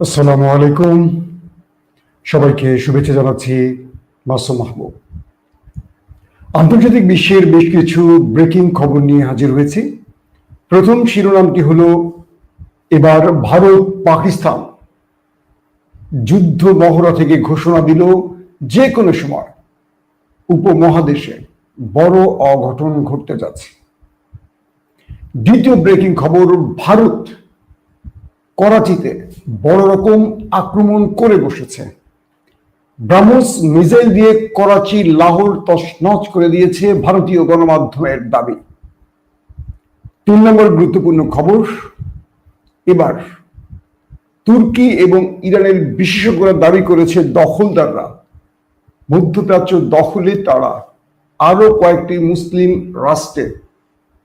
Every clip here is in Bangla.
আসসালামু আলাইকুম। সবাইকে শুভেচ্ছা জানাচ্ছি। মাসুম মাহবুব। আন্তর্জাতিক বিশ্বের বেশ কিছু ব্রেকিং খবর নিয়ে হাজির হয়েছি। প্রথম শিরোনামটি হলো, এবার ভারত পাকিস্তান যুদ্ধ মহড়া থেকে ঘোষণা দিল যে কোনো সময় উপমহাদেশে বড় অঘটন ঘটতে যাচ্ছে। দ্বিতীয় ব্রেকিং খবর, ভারত করাচিতে বড় রকম আক্রমণ করে বসেছে। ব্রাহ্মস মিসাইল দিয়ে করাচি লাহোর তছনছ করে দিয়েছে ভারতীয় গণমাধ্যমের দাবি। 3 নম্বর গুরুত্বপূর্ণ খবর, এবার তুর্কি এবং ইরানের বিশেষজ্ঞরা দাবি করেছে দখলদাররা মধ্যপ্রাচ্য দখলে তারা আরো কয়েকটি মুসলিম রাষ্ট্রে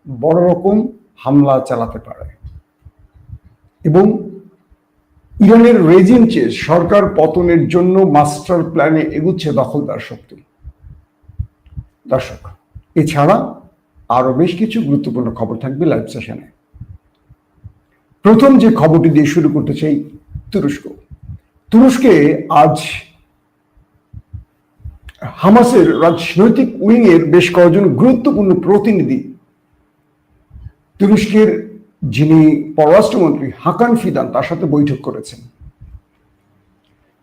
বড় রকম হামলা চালাতে পারে এবং ইরানের রেজিম চেঞ্জ সরকার পতনের জন্য মাস্টার প্ল্যানে এগুচ্ছে দখলদার শক্তি। দর্শক, এছাড়া আরো বেশ কিছু গুরুত্বপূর্ণ খবর থাকবে লাইভ সেশনে। প্রথম যে খবরটি দিয়ে শুরু করতে চাই, তুরস্কে আজ হামাসের রাজনৈতিক উইং এর বেশ কয়েকজন গুরুত্বপূর্ণ প্রতিনিধি তুরস্কের যিনি পররাষ্ট্রমন্ত্রী হাকান ফিদান তার সাথে বৈঠক করেছেন।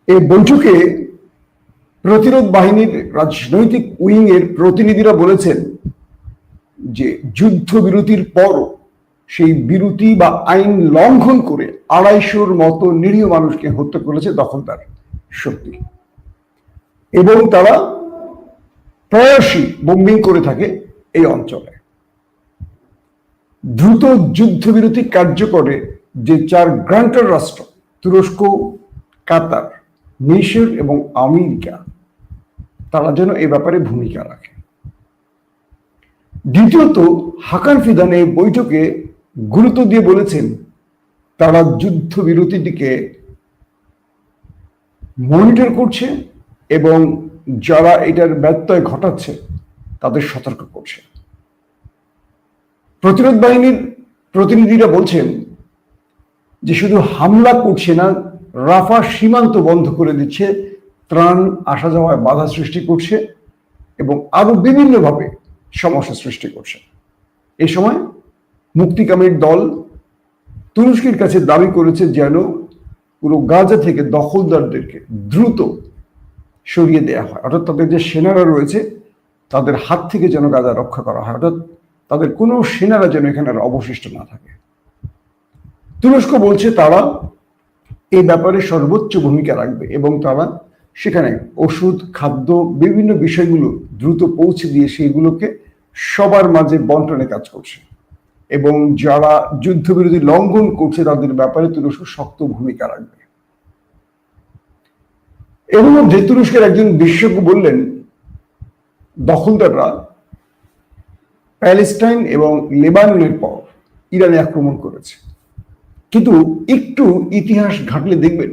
এই বৈঠকে প্রতিরোধ বাহিনীর রাজনৈতিক উইং এর প্রতিনিধিরা বলেছেন যে যুদ্ধবিরতির পরও সেই বিরতি বা আইন লঙ্ঘন করে 250-র মতো নিরীহ মানুষকে হত্যা করেছে দখলদার শক্তি এবং তারা প্রায়শই বোম্বিং করে থাকে এই অঞ্চলে। দ্রুত যুদ্ধবিরতি কার্যকরে যে 4 গ্রান্টার রাষ্ট্র তুরস্ক, কাতার, মিশর এবং আমেরিকা, তারা যেন এ ব্যাপারে ভূমিকা রাখে। দ্বিতীয়ত, হাকান ফিদান এই বৈঠকে গুরুত্ব দিয়ে বলেছেন তারা যুদ্ধবিরতিটিকে মনিটর করছে এবং যারা এটার ব্যত্যয় ঘটাচ্ছে তাদের সতর্ক করছে। প্রতিরোধ বাহিনীর প্রতিনিধিরা বলছেন যে শুধু হামলা করছে না, রাফা সীমান্ত বন্ধ করে দিচ্ছে, ত্রাণ আসা যাওয়ায় বাধা সৃষ্টি করছে এবং আরো বিভিন্নভাবে সমস্যা সৃষ্টি করছে। এই সময় মুক্তিকামীর দল তুরস্কের কাছে দাবি করেছে যেন পুরো গাজা থেকে দখলদারদেরকে দ্রুত সরিয়ে দেওয়া হয়, অর্থাৎ তাদের যে সেনারা রয়েছে তাদের হাত থেকে যেন গাজা রক্ষা করা হয়, অর্থাৎ তাদের কোনো সেনারা যেন এখানে অবশিষ্ট না থাকে। তুরস্ক বলছে তারা এই ব্যাপারে সর্বোচ্চ ভূমিকা রাখবে এবং তারা সেখানে ওষুধ, খাদ্য, বিভিন্ন বিষয়গুলো দ্রুত পৌঁছে দিয়ে সেইগুলোকে সবার মাঝে বন্টনে কাজ করছে এবং যারা যুদ্ধবিরতি লঙ্ঘন করছে তাদের ব্যাপারে তুরস্ক শক্ত ভূমিকা রাখবে। এর মধ্যে তুরস্কের একজন বিশেষজ্ঞ বললেন দখলদাররা প্যালেস্টাইন এবং লেবাননের পর ইরানে আক্রমণ করেছে, কিন্তু একটু ইতিহাস ঘাটলে দেখবেন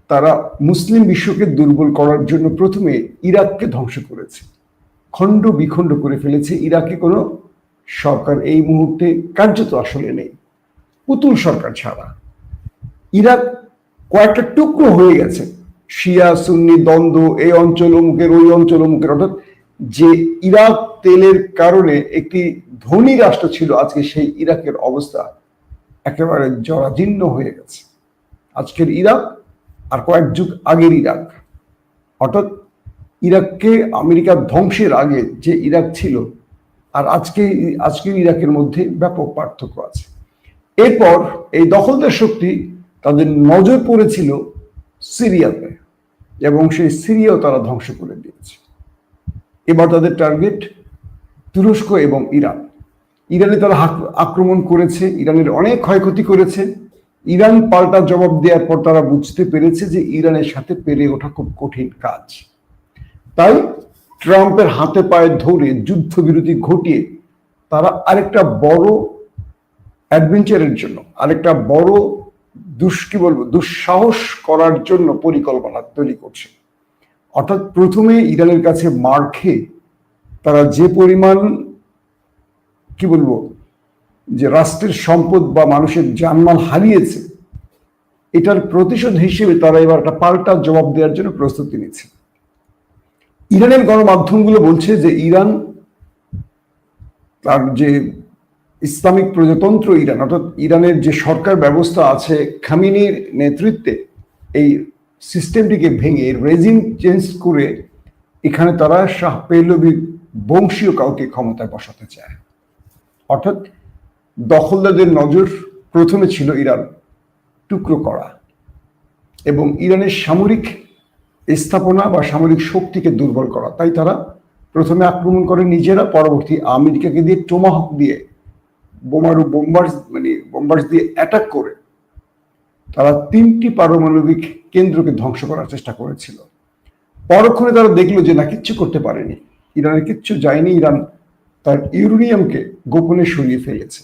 তারা মুসলিম বিশ্বকে দুর্বল করার জন্য প্রথমে ইরাককে ধ্বংস করেছে, খণ্ড বিখণ্ড করে ফেলেছে। ইরাকে কোনো সরকার এই মুহূর্তে কার্যত আসলে নেই, পুতুল সরকার ছাড়া। ইরাক কয়েকটা টুকরো হয়ে গেছে, শিয়া সুন্নি দ্বন্দ্ব, এই অঞ্চল অমুকের, ওই অঞ্চল অমুকের, অর্থাৎ যে ইরাক তেলের কারণে একটি ধনী রাষ্ট্র ছিল, আজকে সেই ইরাকের অবস্থা একেবারে জরাজীর্ণ হয়ে গেছে। আজকের ইরাক আর কয়েক যুগ আগের ইরাক, অর্থাৎ ইরাককে আমেরিকার ধ্বংসের আগে যে ইরাক ছিল আর আজকের ইরাকের মধ্যে ব্যাপক পার্থক্য আছে। এরপর এই দখলদার শক্তি তাদের নজর পড়েছিল সিরিয়াতে এবং সেই সিরিয়াও তারা ধ্বংস করে দিয়েছে। এবার তাদের টার্গেট তুরস্ক এবং ইরান। ইরানে তারা আক্রমণ করেছে, ইরানের অনেক ক্ষয়ক্ষতি করেছে। ইরান পাল্টা জবাব দেওয়ার পর তারা বুঝতে পেরেছে যে ইরানের সাথে পেরে ওঠা খুব কঠিন কাজ। তাই ট্রাম্পের হাতে পায়ে ধরে যুদ্ধবিরতি ঘটিয়ে তারা আরেকটা বড় অ্যাডভেঞ্চারের জন্য, আরেকটা বড় দুঃসাহস করার জন্য পরিকল্পনা তৈরি করছে। অর্থাৎ প্রথমে ইরানের কাছে মার খেয়ে তারা যে পরিমাণ যে রাষ্ট্রের সম্পদ বা মানুষের জানমাল হারিয়েছে, এটার প্রতিশোধ হিসেবে তারা এবার একটা পাল্টা জবাব দেওয়ার জন্য প্রস্তুতি নিচ্ছে। ইরানের গণমাধ্যমগুলো বলছে যে ইরান তার যে ইসলামিক প্রজাতন্ত্র ইরান, অর্থাৎ ইরানের যে সরকার ব্যবস্থা আছে খামেনির নেতৃত্বে, এই সিস্টেমটিকে ভেঙে রেজিম চেঞ্জ করে এখানে তারা শাহ পেহলভি বংশীয় কাউকে ক্ষমতায় বসাতে চায়। অর্থাৎ দখলদারদের নজর প্রথমে ছিল ইরান টুকরো করা এবং ইরানের সামরিক স্থাপনা বা সামরিক শক্তিকে দুর্বল করা। তাই তারা প্রথমে আক্রমণ করে নিজেরা, পরবর্তী আমেরিকাকে দিয়ে টোমাহক দিয়ে বোম্বার্স দিয়ে অ্যাটাক করে তারা 3টি পারমাণবিক কেন্দ্রকে ধ্বংস করার চেষ্টা করেছিল। পরক্ষণে তারা দেখলো যে না, কিচ্ছু করতে পারেনি, ইরানের কিচ্ছু যায়নি, ইরান তার ইউরেনিয়ামকে গোপনে সরিয়ে ফেলেছে।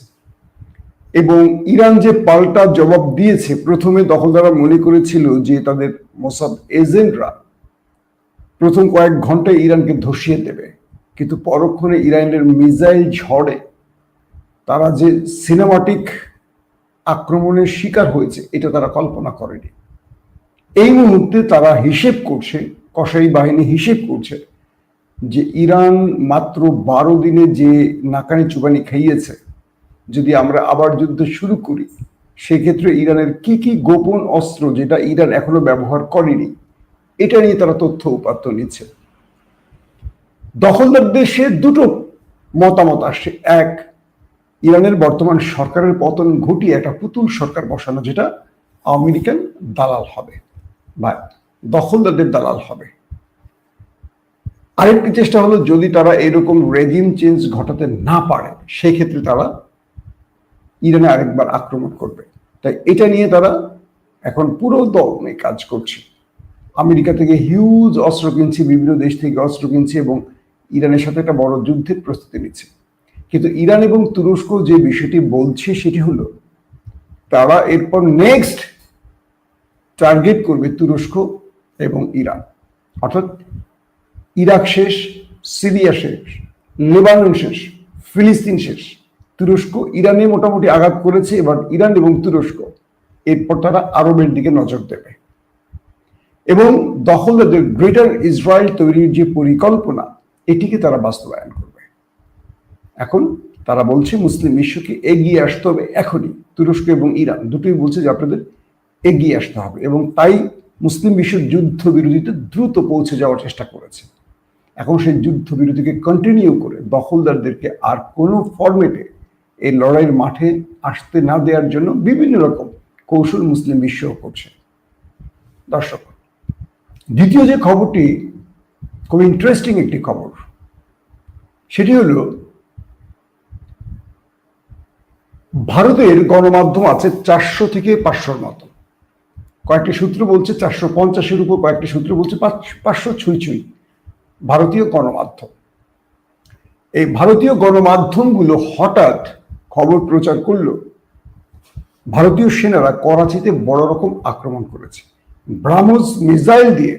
এবং ইরান যে পাল্টা জবাব দিয়েছে, প্রথমে দখলদাররা মনে করেছিল যে তাদের মোসাদ এজেন্টরা প্রথম কয়েক ঘন্টায় ইরানকে ধসিয়ে দেবে, কিন্তু পরক্ষণে ইরানের মিসাইল ঝড়ে তারা যে সিনেমাটিক আক্রমণের শিকার হয়েছে এটা তারা কল্পনা করেনি। এই মুহূর্তে তারা হিসেব করছে, কসাই বাহিনী হিসেব করছে যে ইরান মাত্র 12 দিনে যে নাকানি চুবানি খাইয়েছে, যদি আমরা আবার যুদ্ধ শুরু করি সেক্ষেত্রে ইরানের কি কি গোপন অস্ত্র যেটা ইরান এখনো ব্যবহার করেনি, এটা নিয়ে তারা তথ্য উপাত্ত নিচ্ছে। দখলদার দেশে দুটো মতামত আসছে। এক, ইরানের বর্তমান সরকারের পতন ঘটিয়ে একটা পুতুল সরকার বসানো, যেটা আমেরিকান দালাল হবে বা দখলদারদের দালাল হবে। আরেকটি চেষ্টা হলো, যদি তারা এরকম রেজিম চেঞ্জ ঘটাতে না পারে সেই ক্ষেত্রে তারা ইরানে আরেকবার আক্রমণ করবে। তাই এটা নিয়ে তারা এখন পুরো দমে কাজ করছে। আমেরিকা থেকে হিউজ অস্ত্র কিনছে, বিভিন্ন দেশ থেকে অস্ত্র কিনছে এবং ইরানের সাথে একটা বড় যুদ্ধের প্রস্তুতি নিচ্ছে। কিন্তু ইরান এবং তুরস্ক যে বিষয়টি বলছে সেটি হলো, তারা এরপর নেক্সট টার্গেট করবে তুরস্ক এবং ইরান। অর্থাৎ ইরাক শেষ, সিরিয়া শেষ, লেবানন শেষ, ফিলিস্তিন শেষ, তুরস্ক ইরানে মোটামুটি আঘাত করেছে। এবার ইরান এবং তুরস্ক এরপর তারা আরবের দিকে নজর দেবে এবং দখলদারদের গ্রেটার ইসরায়েল তৈরির যে পরিকল্পনা, এটিকে তারা বাস্তবায়ন করবে। এখন তারা বলছে মুসলিম বিশ্বকে এগিয়ে আসতে হবে এখনই। তুরস্ক এবং ইরান দুটোই বলছে যে আপনাদের এগিয়ে আসতে হবে এবং তাই মুসলিম বিশ্ব যুদ্ধ বিরতিতে দ্রুত পৌঁছে যাওয়ার চেষ্টা করেছে। এখন সেই যুদ্ধ বিরতিকে কন্টিনিউ করে দখলদারদেরকে আর কোনো ফরম্যাটে এই লড়াইয়ের মাঠে আসতে না দেওয়ার জন্য বিভিন্ন রকম কৌশল মুসলিম বিশ্ব করছে। দর্শক, দ্বিতীয় যে খবরটি খুব ইন্টারেস্টিং একটি খবর, সেটি হলো ভারতের গণমাধ্যম আছে 400 থেকে 500-র মতো। কয়েকটি সূত্র বলছে 450-এর উপর, কয়েকটি সূত্র বলছে 500 ছুঁই ভারতীয় গণমাধ্যম। এই ভারতীয় গণমাধ্যমগুলো হঠাৎ খবর প্রচার করলো ভারতীয় সেনারা করাচিতে বড় রকম আক্রমণ করেছে, ব্রাহ্মস মিসাইল দিয়ে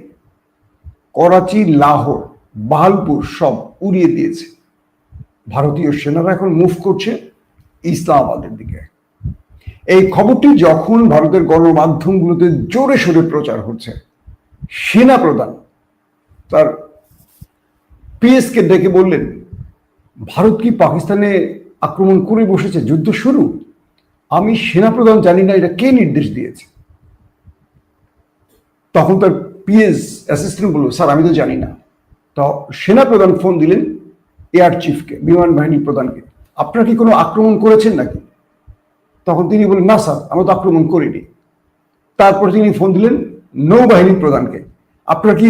করাচি, লাহোর, বাহালপুর সব উড়িয়ে দিয়েছে। ভারতীয় সেনারা এখন মুভ করছে ইসলামাবাদের দিকে। এই খবরটি যখন ভারতের গণমাধ্যমগুলোতে জোরে সোরে প্রচার হচ্ছে, সেনা প্রধান তার পিএসকে ডেকে বললেন, ভারত কি পাকিস্তানে আক্রমণ করে বসেছে, যুদ্ধ শুরু? আমি সেনাপ্রধান জানি না এটা কে নির্দেশ দিয়েছে। তখন তার পিএস অ্যাসিস্ট্যান্ট বলল, স্যার আমি তো জানি না। তো সেনাপ্রধান ফোন দিলেন এয়ার চিফকে, বিমান বাহিনী প্রধানকে, আপনারা কি কোনো আক্রমণ করেছেন নাকি? তখন তিনি বললেন, না স্যার আমরা তো আক্রমণ করিনি। তারপর তিনি ফোন দিলেন নৌবাহিনী প্রধানকে, আপনারা কি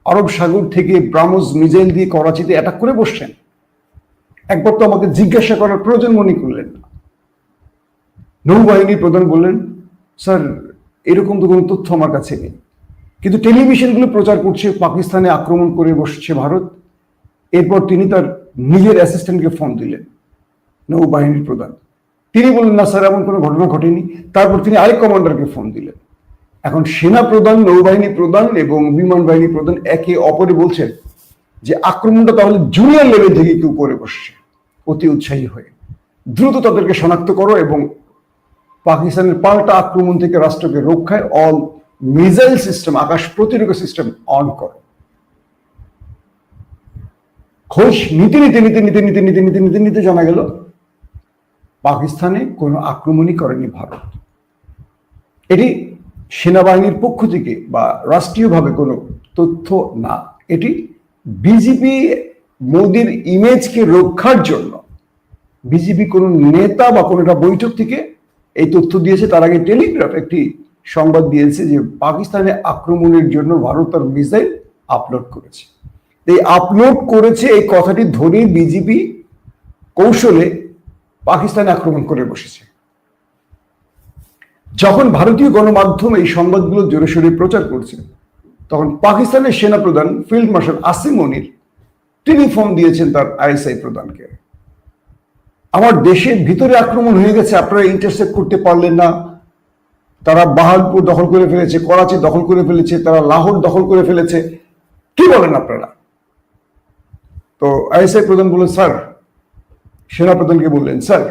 আরব সাগর থেকে ব্রাহ্মস মিসাইল দিয়ে করাচিতে অ্যাটাক করে বসছেন? একবার তো আমাকে জিজ্ঞাসা করার প্রয়োজন মনে করলেন না। নৌবাহিনী প্রধান বললেন, স্যার এরকম তো কোনো তথ্য আমার কাছে নেই, কিন্তু টেলিভিশনগুলো প্রচার করছে পাকিস্তানে আক্রমণ করে বসছে ভারত। এরপর তিনি তার নিজের অ্যাসিস্ট্যান্টকে ফোন দিলেন, নৌবাহিনীর প্রধান। তিনি বললেন, না স্যার এমন কোনো ঘটনা ঘটেনি। তারপর তিনি আরেক কমান্ডারকে ফোন দিলেন। এখন সেনা প্রধান, নৌবাহিনী প্রধান এবং বিমান বাহিনী প্রধান একে অপরে বলছেন যে আক্রমণটা তাহলে জুনিয়র লেভেল থেকে কেউ করে বসছে। অতি উৎসাহী হয়ে দ্রুত তাদেরকে শনাক্ত করো এবং পাকিস্তানের পাল্টা আক্রমণ থেকে রাষ্ট্রকে রক্ষায় অল মিসাইল সিস্টেম, আকাশ প্রতিরক্ষা সিস্টেম অন করে। খোঁজ নিতে নিতে নিতে নিতে নিতে নিতে নিতে নিতে নিতে জানা গেল পাকিস্তানে কোনো আক্রমণই করেনি ভারত। এটি সেনাবাহিনীর পক্ষ থেকে বা রাষ্ট্রীয়ভাবে কোনো তথ্য না, এটি বিজেপি মোদির ইমেজকে রক্ষার জন্য বিজেপি কোন নেতা বা কোনো একটা বৈঠক থেকে এই তথ্য দিয়েছে। তার আগে টেলিগ্রাফ একটি সংবাদ দিয়েছে যে পাকিস্তানে আক্রমণের জন্য ভারত তার মিসাইল আপলোড করেছে। এই আপলোড করেছে এই কথাটি ধরেই বিজেপি কৌশলে পাকিস্তানে আক্রমণ করে বসেছে। যখন ভারতীয় গণমাধ্যম এই সংবাদগুলো জোরে সোরে প্রচার করছে, তখন পাকিস্তানের সেনাপ্রধান ফিল্ড মার্শাল আসিম মনির তিনি ফোন দিয়েছেন তার আইএসআই প্রধানকে, আমার দেশের ভিতরে আক্রমণ হয়ে গেছে, আপনারা ইন্টারসেপ্ট করতে পারলেন না, তারা বাহালপুর দখল করে ফেলেছে, করাচি দখল করে ফেলেছে, তারা লাহোর দখল করে ফেলেছে, কি বলেন আপনারা? তো আইএসআই প্রধান বললেন, স্যার, সেনাপ্রধানকে বললেন, স্যার,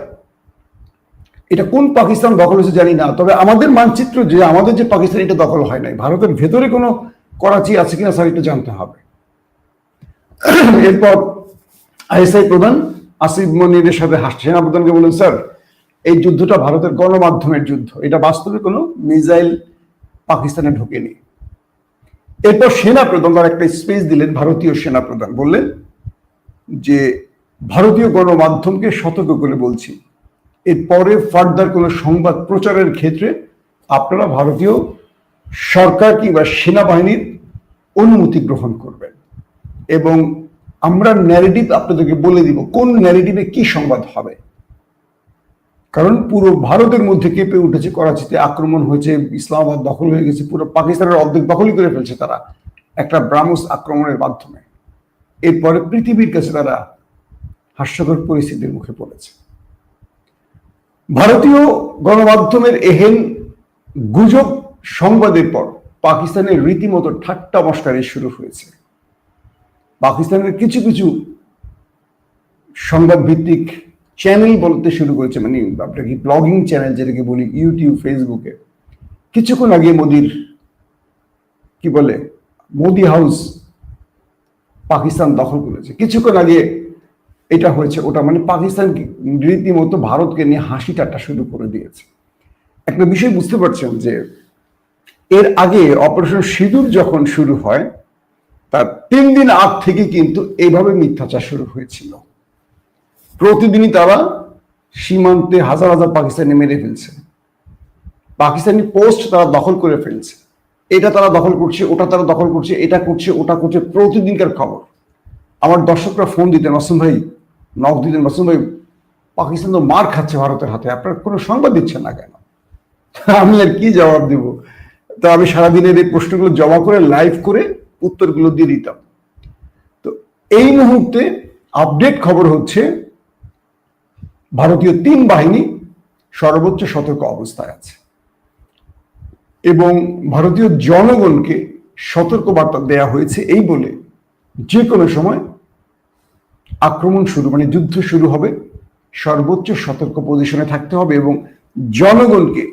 এটা কোন পাকিস্তান দখল হয়েছে জানি না, তবে আমাদের মানচিত্র যে আমাদের যে পাকিস্তান এটা দখল হয় নাই, ভারতের ভেতরে কোনো করাচি আছে কিনা স্যার এটা জানতে হবে। এরপর আইএসআই প্রধান আসিফ মনিরের সাথে সেনাপ্রধানকে বললেন, স্যার, এই যুদ্ধটা ভারতের গণমাধ্যমের যুদ্ধ, এটা বাস্তবে কোনো মিসাইল পাকিস্তানে ঢোকেনি। এরপর সেনাপ্রধান তার একটা স্পেস দিলেন, ভারতীয় সেনাপ্রধান বললেন যে ভারতীয় গণমাধ্যমকে সতর্ক করে বলছি, এরপরে ফার্দার কোনো সংবাদ প্রচারের ক্ষেত্রে আপনারা ভারতীয় সরকার কিংবা সেনাবাহিনীর অনুমতি গ্রহণ করবেন এবং আমরা ন্যারেটিভ আপনাদেরকে বলে দিব কোন ন্যারেটিভে কি সংবাদ হবে। কারণ পুরো ভারতের মধ্যে কেঁপে উঠেছে, করাচিতে আক্রমণ হয়েছে, ইসলামাবাদ দখল হয়ে গেছে, পুরো পাকিস্তানের অর্ধেক দখলই করে ফেলছে তারা একটা ব্রাহ্মস আক্রমণের মাধ্যমে। এরপরে পৃথিবীর কাছে তারা হাস্যকর পরিস্থিতির মুখে পড়েছে। ভারতীয় গণমাধ্যমের এহেন গুজব সংবাদের পর পাকিস্তানের রীতিমতো ঠাট্টা মশকারি শুরু হয়েছে। পাকিস্তানের কিছু কিছু সংবাদ ভিত্তিক চ্যানেল বলতে শুরু করেছে, মানে আপনার কি ব্লগিং চ্যানেল যেটাকে বলি, ইউটিউব, ফেসবুকে। কিছুক্ষণ আগে মোদির কি বলে মোদি হাউস পাকিস্তান দখল করেছে, কিছুক্ষণ আগে এটা হয়েছে ওটা, মানে পাকিস্তান রীতিমতো ভারতকে নিয়ে হাসি ঠাট্টা শুরু করে দিয়েছে। একটা বিষয় বুঝতে পারছেন যে এর আগে অপারেশন সিঁদুর যখন শুরু হয় তার 3 দিন আগ থেকে কিন্তু এইভাবে মিথ্যাচার শুরু হয়েছিল। প্রতিদিনই তারা সীমান্তে হাজার হাজার পাকিস্তানি মেরে ফেলছে, পাকিস্তানি পোস্ট তারা দখল করে ফেলছে, এটা তারা দখল করছে, ওটা তারা দখল করছে, এটা করছে, ওটা করছে, প্রতিদিনকার খবর। আমার দর্শকরা ফোন দিতেন, মাসুম ভাই, নক দিতেন, মাসুম ভাই, পাকিস্তান তো মার খাচ্ছে ভারতের হাতে, আপনারা কোনো সংবাদ দিচ্ছেন না কেন? আমি আর কি জবাব দেব? তো আমি সারাদিনের এই প্রশ্নগুলো জমা করে লাইভ করে উত্তরগুলো দিয়ে দিতাম। তো এই মুহূর্তে আপডেট খবর হচ্ছে ভারতীয় 3 বাহিনী সর্বোচ্চ সতর্ক অবস্থায় আছে এবং ভারতীয় জনগণকে সতর্কবার্তা দেয়া হয়েছে এই বলে যে কোনো সময় আক্রমণ শুরু, মানে যুদ্ধ শুরু হবে, সর্বোচ্চ সতর্ক পজিশনে থাকতে হবে এবং জনগণকে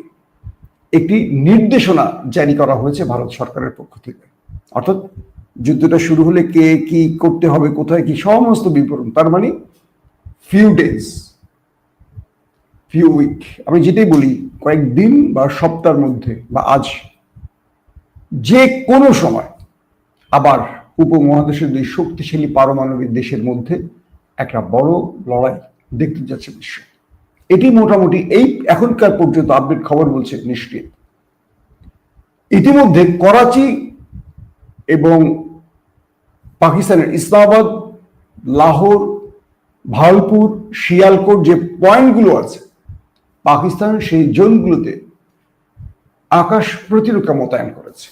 একটি নির্দেশনা জারি করা হয়েছে ভারত সরকারের পক্ষ থেকে। অর্থাৎ যুদ্ধটা শুরু হলে কে কি করতে হবে, কোথায় কি, সমস্ত বিবরণ। তার মানে ফিউ ডেজ, ফিউ উইক, আমি যেটাই বলি কয়েকদিন বা সপ্তাহের মধ্যে বা আজ যে কোনো সময় আবার উপমহাদেশের 2 শক্তিশালী পারমাণবিক দেশের মধ্যে একটা বড় লড়াই দেখতে যাচ্ছে বিশ্ব। এটি মোটামুটি এই এখনকার পর্যন্ত আপডেট খবর বলছে নিশ্চিত। ইতিমধ্যে করাচি এবং পাকিস্তানের ইসলামাবাদ, লাহোর, ভাওলপুর, শিয়ালকোট যে পয়েন্টগুলো আছে, পাকিস্তান সেই জোনগুলোতে আকাশ প্রতিরক্ষা মোতায়েন করেছে।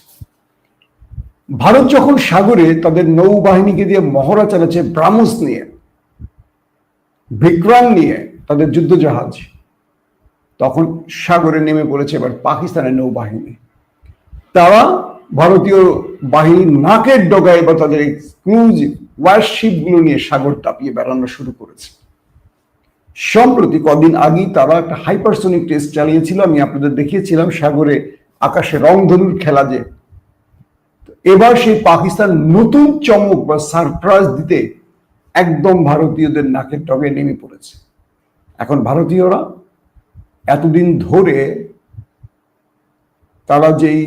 ভারত যখন সাগরে তাদের নৌবাহিনীকে দিয়ে মহড়া চালাচ্ছে ব্রাহ্মস নিয়ে, বিক্রম নিয়ে, তাদের যুদ্ধজাহাজ, তখন সাগরে নেমে পড়েছে এবার পাকিস্তানের নৌবাহিনী। তারা ভারতীয় বাহিনীর নাকের ডগায় বা তাদের ক্রুজ ওয়ারশিপ গুলো নিয়ে সাগর টাপিয়ে বেড়ানো শুরু করেছে। সম্প্রতি কদিন আগেই তারা একটা হাইপারসোনিক টেস্ট চালিয়েছিল, আমি আপনাদের দেখিয়েছিলাম সাগরে আকাশে রংধনুর খেলা যে। এবার সেই পাকিস্তান নতুন চমক বা সারপ্রাইজ দিতে একদম ভারতীয়দের নাকের ডগে নেমে পড়েছে। এখন ভারতীয়রা এতদিন ধরে তারা যেই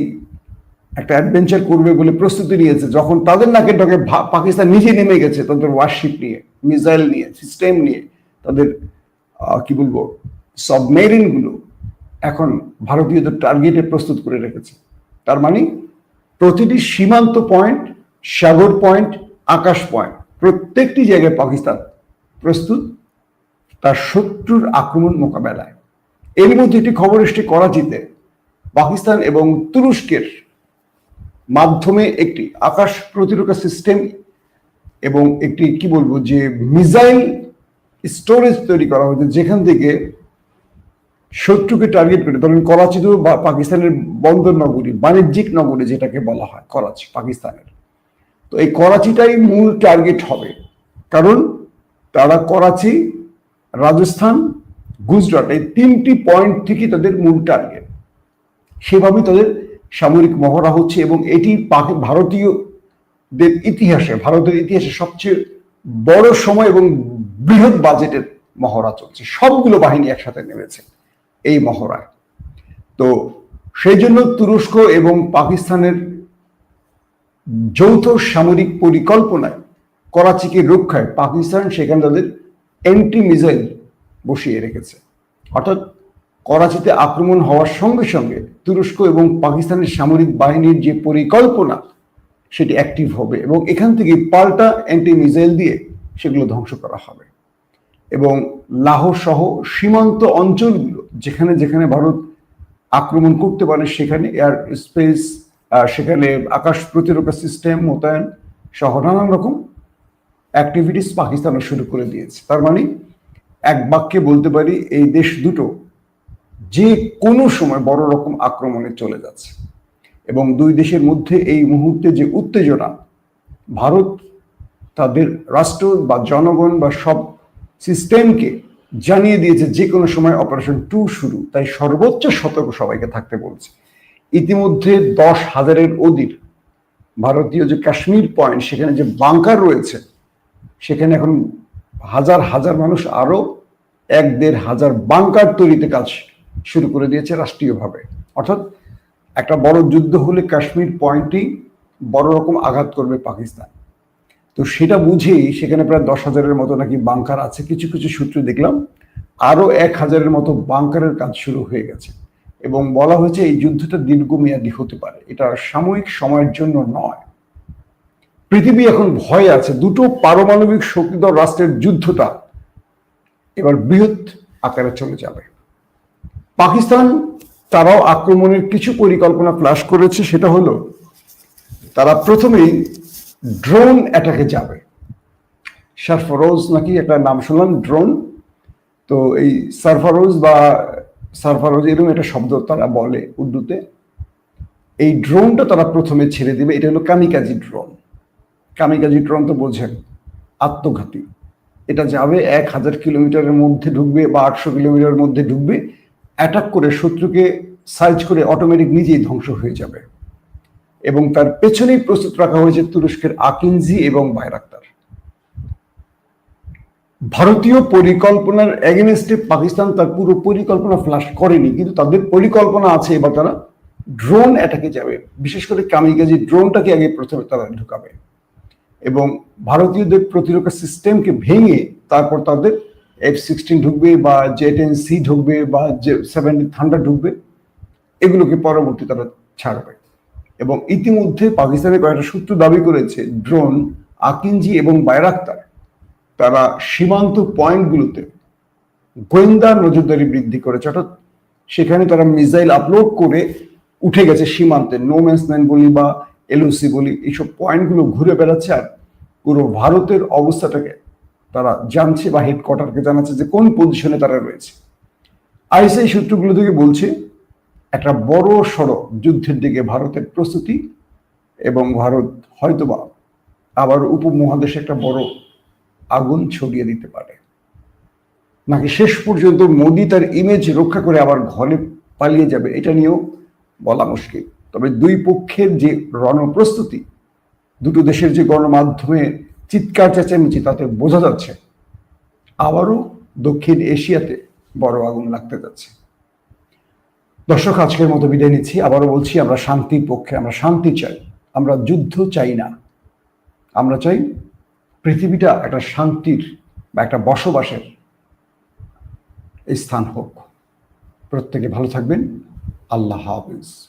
একটা অ্যাডভেঞ্চার করবে বলে প্রস্তুতি নিয়েছে, যখন তাদের নাকের ডগে পাকিস্তান নিজে নেমে গেছে তাদের ওয়ারশিপ নিয়ে, মিসাইল নিয়ে, সিস্টেম নিয়ে, তাদের কি বলবো সাবমেরিন গুলো এখন ভারতীয়দের টার্গেটে প্রস্তুত করে রেখেছে। তার মানে প্রতিটি সীমান্ত পয়েন্ট, সাগর পয়েন্ট, আকাশ পয়েন্ট, প্রত্যেকটি জায়গায় পাকিস্তান প্রস্তুত তার শত্রুর আক্রমণ মোকাবেলায়। এর মধ্যে একটি খবর এসছে করাচিতে পাকিস্তান এবং তুরস্কের মাধ্যমে একটি আকাশ প্রতিরক্ষা সিস্টেম এবং একটি কি বলবো যে মিসাইল স্টোরেজ তৈরি করা হয়েছে, যেখান থেকে শত্রুকে টার্গেট করে, ধরেন করাচিতেও বা পাকিস্তানের বন্দর নগরী, বাণিজ্যিক নগরী যেটাকে বলা হয় করাচি পাকিস্তানের, তো এই করাচিটাই মূল টার্গেট হবে। কারণ তারা করাচি, রাজস্থান, গুজরাট এই তিনটি পয়েন্ট থেকে তাদের মূল টার্গেট। সেভাবেই তাদের সামরিক মহড়া হচ্ছে এবং এটি ভারতীয়দের ইতিহাসে, ভারতের ইতিহাসে সবচেয়ে বড় সময় এবং বৃহৎ বাজেটের মহড়া চলছে। সবগুলো বাহিনী একসাথে নেমেছে এই মহড়ায়। তো সেই জন্য তুরস্ক এবং পাকিস্তানের যৌথ সামরিক পরিকল্পনায় করাচিকে রক্ষায় পাকিস্তান সেখানে তাদের অ্যান্টি মিসাইল বসিয়ে রেখেছে। অর্থাৎ করাচিতে আক্রমণ হওয়ার সঙ্গে সঙ্গে তুরস্ক এবং পাকিস্তানের সামরিক বাহিনীর যে পরিকল্পনা সেটি অ্যাক্টিভ হবে এবং এখান থেকে পাল্টা অ্যান্টি মিসাইল দিয়ে সেগুলো ধ্বংস করা হবে। এবং লাহোর সহ সীমান্ত অঞ্চলগুলো যেখানে যেখানে ভারত আক্রমণ করতে পারে সেখানে এয়ার স্পেস, সেখানে আকাশ প্রতিরক্ষা সিস্টেম মোতায়েন সহ নানান রকম অ্যাক্টিভিটিস পাকিস্তানও শুরু করে দিয়েছে। তার মানে এক বাক্যে বলতে পারি এই দেশ দুটো যে কোনো সময় বড় রকম আক্রমণে চলে যাচ্ছে। এবং দুই দেশের মধ্যে এই মুহূর্তে যে উত্তেজনা, ভারত তাদের রাষ্ট্র বা জনগণ বা সব সিস্টেমকে জানিয়ে দিয়েছে যে কোনো সময় অপারেশন 2 শুরু, তাই সর্বোচ্চ সতর্ক সবাইকে থাকতে বলছে। ইতিমধ্যে 10,000-এর অধিক ভারতীয় যে কাশ্মীর পয়েন্ট, সেখানে যে বাংকার রয়েছে, সেখানে এখন হাজার হাজার মানুষ আরো 1-1.5 হাজার বাংকার তৈরিতে কাজ শুরু করে দিয়েছে রাষ্ট্রীয়ভাবে। অর্থাৎ একটা বড় যুদ্ধ হলে কাশ্মীর পয়েন্টেই বড় রকম আঘাত করবে পাকিস্তান। তো সেটা বুঝেই সেখানে প্রায় 10,000-এর মতো নাকি বাংকার আছে। কিছু কিছু সূত্রে দেখলাম আরো 1,000-এর মতো বাংকারের কাজ শুরু হয়ে গেছে এবং বলা হয়েছে এই যুদ্ধটা দীর্ঘমেয়াদী হতে পারে, এটা সাময়িক সময়ের জন্য নয়। পৃথিবী এখন ভয়ে আছে, দুটো পারমাণবিক শক্তিধর রাষ্ট্রের যুদ্ধটা এবার বৃহৎ আকারে চলে যাবে। পাকিস্তান তারাও আক্রমণের কিছু পরিকল্পনা ফ্ল্যাশ করেছে, সেটা হলো তারা প্রথমেই ড্রোন অ্যাটাকে যাবে। সারফারোজ নাকি একটা নাম শুনলাম, ড্রোন। তো এই সারফারোজ এরকম একটা শব্দ তারা বলে উর্দুতে। এই ড্রোনটা তারা প্রথমে ছেড়ে দিবে। এটা হলো কামিকাজি ড্রোন। কামিকাজি ড্রোন তো বোঝেন, আত্মঘাতী। এটা যাবে 1,000 কিলোমিটারের মধ্যে ঢুকবে বা 800 কিলোমিটারের মধ্যে ঢুকবে, অ্যাটাক করে শত্রুকে সাইজ করে অটোমেটিক নিজেই ধ্বংস হয়ে যাবে। এবং তার পেছনেই প্রস্তুত রাখা হয়েছে তুরস্কের আকিনজি এবং বাইরাক্তার। ভারতীয় পরিকল্পনার এগেনস্টে পাকিস্তান তার পুরো পরিকল্পনা ফ্লাশ করেনি, কিন্তু তাদের পরিকল্পনা আছে এবার তারা ড্রোন অ্যাটাকে যাবে। বিশেষ করে কামিকাজি ড্রোনটাকে আগে প্রথমে তারা ঢুকাবে এবং ভারতীয়দের প্রতিরক্ষা সিস্টেমকে ভেঙে তারপর তাদের F-16 ঢুকবে বা J-10C ঢুকবে বা J-70 থান্ডার ঢুকবে, এগুলোকে পরবর্তী তারা ছাড়বে। এবং ইতিমধ্যে পাকিস্তানের কয়েকটা সূত্র দাবি করেছে ড্রোন আকিনজি এবং বাইরাক্তার তারা সীমান্ত পয়েন্টগুলোতে গোয়েন্দা নজরদারি বৃদ্ধি করেছে। অর্থাৎ সেখানে তারা মিসাইল আপলোড করে উঠে গেছে সীমান্তে, নো ম্যানস ল্যান্ড বলি বা LOC বলি, এইসব পয়েন্টগুলো ঘুরে বেড়াচ্ছে আর পুরো ভারতের অবস্থাটাকে তারা জানছে বা হেডকোয়ার্টারকে জানাচ্ছে যে কোন পজিশনে তারা রয়েছে। ISI সূত্রগুলো থেকে বলছে একটা বড় সড়ো যুদ্ধের দিকে ভারতের প্রস্তুতি এবং ভারত হয়তোবা আবার উপমহাদেশে একটা বড় আগুন ছড়িয়ে দিতে পারে। নাকি শেষ পর্যন্ত মোদি তার ইমেজ রক্ষা করে আবার ঘরে পালিয়ে যাবে, এটা নিয়েও বলা মুশকিল। তবে দুই পক্ষের যে রণপ্রস্তুতি, দুটো দেশের যে গণমাধ্যমে চিৎকার চেঁচামেচি, তাতে বোঝা যাচ্ছে আবারও দক্ষিণ এশিয়াতে বড় আগুন লাগতে যাচ্ছে। দর্শক, আজকের মতো বিদায় নিচ্ছি। আবারও বলছি, আমরা শান্তির পক্ষে, আমরা শান্তি চাই, আমরা যুদ্ধ চাই না। আমরা চাই পৃথিবীটা একটা শান্তির বা একটা বসবাসের স্থান হোক। প্রত্যেকে ভালো থাকবেন। আল্লাহ হাফেজ।